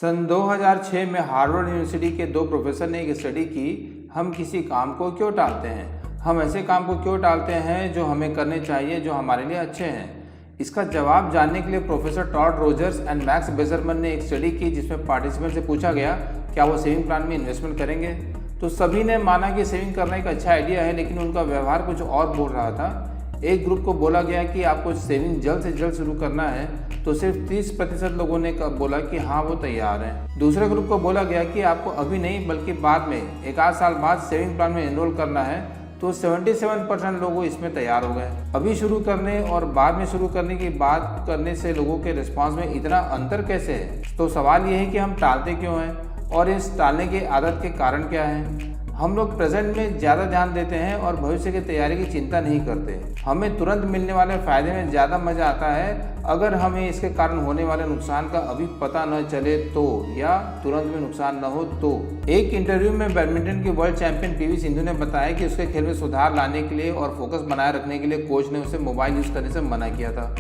सन 2006 में Harvard university के दो प्रोफेसर ने एक स्टडी की, हम किसी काम को क्यों टालते हैं, हम ऐसे काम को क्यों टालते हैं जो हमें करने चाहिए, जो हमारे लिए अच्छे हैं। इसका जवाब जानने के लिए professor Todd Rogers and Max Bazerman ने एक स्टडी की जिसमें पार्टिसिपेंट से पूछा गया क्या वो सेविंग प्लान में इन्वेस्टमेंट करेंगे। तो सभी ने माना कि सेविंग करना एक अच्छा आइडिया है, लेकिन उनका व्यवहार कुछ और बोल रहा था। एक ग्रुप को बोला गया कि आपको सेविंग जल्द से जल्द शुरू करना है, तो सिर्फ 30% लोगों ने बोला कि हाँ वो तैयार हैं। दूसरे ग्रुप को बोला गया कि आपको अभी नहीं बल्कि बाद में एक आध साल बाद सेविंग प्लान में एनरोल करना है, तो 77% लोग इसमें तैयार हो गए। अभी शुरू करने और बाद में शुरू करने की बात करने से लोगों के रिस्पांस में इतना अंतर कैसे है। तो सवाल ये है कि हम टालते क्यों हैं और इस टालने की आदत के कारण क्या है। हम लोग प्रेजेंट में ज़्यादा ध्यान देते हैं और भविष्य की तैयारी की चिंता नहीं करते। हमें तुरंत मिलने वाले फ़ायदे में ज़्यादा मज़ा आता है अगर हमें इसके कारण होने वाले नुकसान का अभी पता न चले तो, या तुरंत में नुकसान न हो तो। एक इंटरव्यू में बैडमिंटन की वर्ल्ड चैंपियन पीवी सिंधु ने बताया कि उसके खेल में सुधार लाने के लिए और फोकस बनाए रखने के लिए कोच ने उसे मोबाइल यूज़ करने से मना किया था।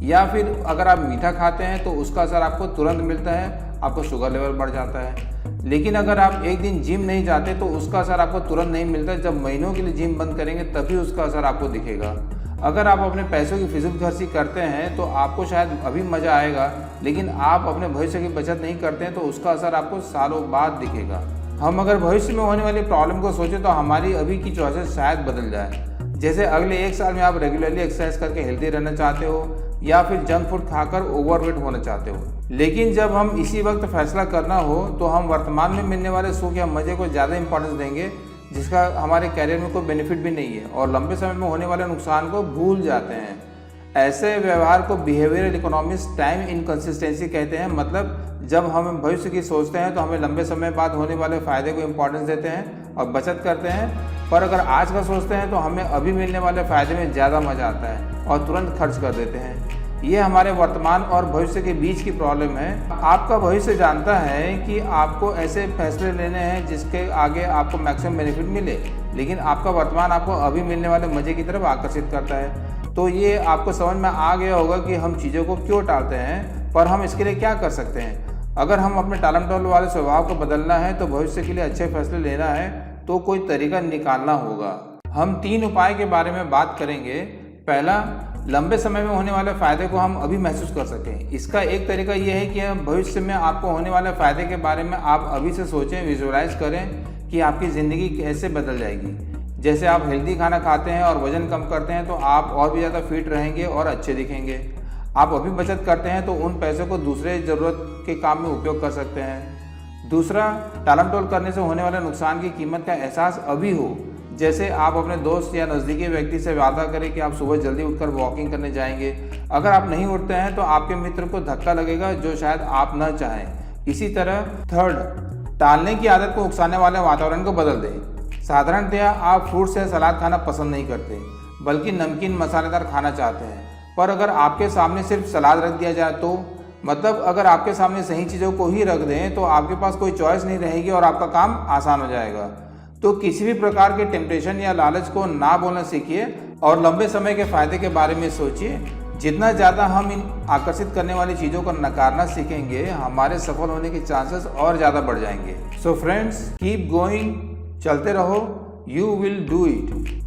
या फिर अगर आप मीठा खाते हैं तो उसका असर आपको तुरंत मिलता है, आपको शुगर लेवल बढ़ जाता है। लेकिन अगर आप एक दिन जिम नहीं जाते तो उसका असर आपको तुरंत नहीं मिलता। जब महीनों के लिए जिम बंद करेंगे तभी उसका असर आपको दिखेगा। अगर आप अपने पैसों की फिजूल खर्ची करते हैं तो आपको शायद अभी मज़ा आएगा, लेकिन आप अपने भविष्य की बचत नहीं करते हैं तो उसका असर आपको सालों बाद दिखेगा। हम अगर भविष्य में होने वाली प्रॉब्लम को सोचें तो हमारी अभी की चॉइसेस शायद बदल जाए। जैसे अगले एक साल में आप रेगुलरली एक्सरसाइज करके हेल्दी रहना चाहते हो या फिर जंक फूड खाकर ओवरवेट होना चाहते हो। लेकिन जब हम इसी वक्त फैसला करना हो तो हम वर्तमान में मिलने वाले सुख या मज़े को ज़्यादा इंपॉर्टेंस देंगे, जिसका हमारे कैरियर में कोई बेनिफिट भी नहीं है, और लंबे समय में होने वाले नुकसान को भूल जाते हैं। ऐसे व्यवहार को बिहेवियरल इकोनॉमिक्स टाइम इनकंसिस्टेंसी कहते हैं। मतलब जब हम भविष्य की सोचते हैं तो हमें लंबे समय बाद होने वाले फ़ायदे को इम्पोर्टेंस देते हैं और बचत करते हैं, पर अगर आज का सोचते हैं तो हमें अभी मिलने वाले फ़ायदे में ज़्यादा मज़ा आता है और तुरंत खर्च कर देते हैं। ये हमारे वर्तमान और भविष्य के बीच की प्रॉब्लम है। आपका भविष्य जानता है कि आपको ऐसे फैसले लेने हैं जिसके आगे आपको मैक्सिमम बेनिफिट मिले, लेकिन आपका वर्तमान आपको अभी मिलने वाले मज़े की तरफ आकर्षित करता है। तो ये आपको समझ में आ गया होगा कि हम चीज़ों को क्यों टालते हैं, पर हम इसके लिए क्या कर सकते हैं। अगर हम अपने टालम टोल वाले स्वभाव को बदलना है तो भविष्य के लिए अच्छे फैसले लेना है तो कोई तरीका निकालना होगा। हम 3 उपाय के बारे में बात करेंगे। पहला, लंबे समय में होने वाले फ़ायदे को हम अभी महसूस कर सकें। इसका एक तरीका यह है कि भविष्य में आपको होने वाले फ़ायदे के बारे में आप अभी से सोचें, विजुअलाइज करें कि आपकी ज़िंदगी कैसे बदल जाएगी। जैसे आप हेल्दी खाना खाते हैं और वज़न कम करते हैं तो आप और भी ज़्यादा फिट रहेंगे और अच्छे दिखेंगे। आप अभी बचत करते हैं तो उन पैसों को दूसरे ज़रूरत के काम में उपयोग कर सकते हैं। दूसरा, टालम टोल करने से होने वाले नुकसान की कीमत का एहसास अभी हो। जैसे आप अपने दोस्त या नज़दीकी व्यक्ति से वादा करें कि आप सुबह जल्दी उठकर वॉकिंग करने जाएंगे। अगर आप नहीं उठते हैं तो आपके मित्र को धक्का लगेगा जो शायद आप न चाहें। इसी तरह थर्ड, टालने की आदत को उकसाने वाले वातावरण को बदल दें। साधारणतया आप फ्रूट्स या सलाद खाना पसंद नहीं करते, बल्कि नमकीन मसालेदार खाना चाहते हैं। पर अगर आपके सामने सिर्फ सलाद रख दिया जाए तो, मतलब अगर आपके सामने सही चीज़ों को ही रख दें तो आपके पास कोई चॉइस नहीं रहेगी और आपका काम आसान हो जाएगा। तो किसी भी प्रकार के टेम्पटेशन या लालच को ना बोलना सीखिए और लंबे समय के फ़ायदे के बारे में सोचिए। जितना ज़्यादा हम इन आकर्षित करने वाली चीज़ों को नकारना सीखेंगे, हमारे सफल होने के चांसेस और ज़्यादा बढ़ जाएंगे। सो फ्रेंड्स, कीप गोइंग, चलते रहो, यू विल डू इट।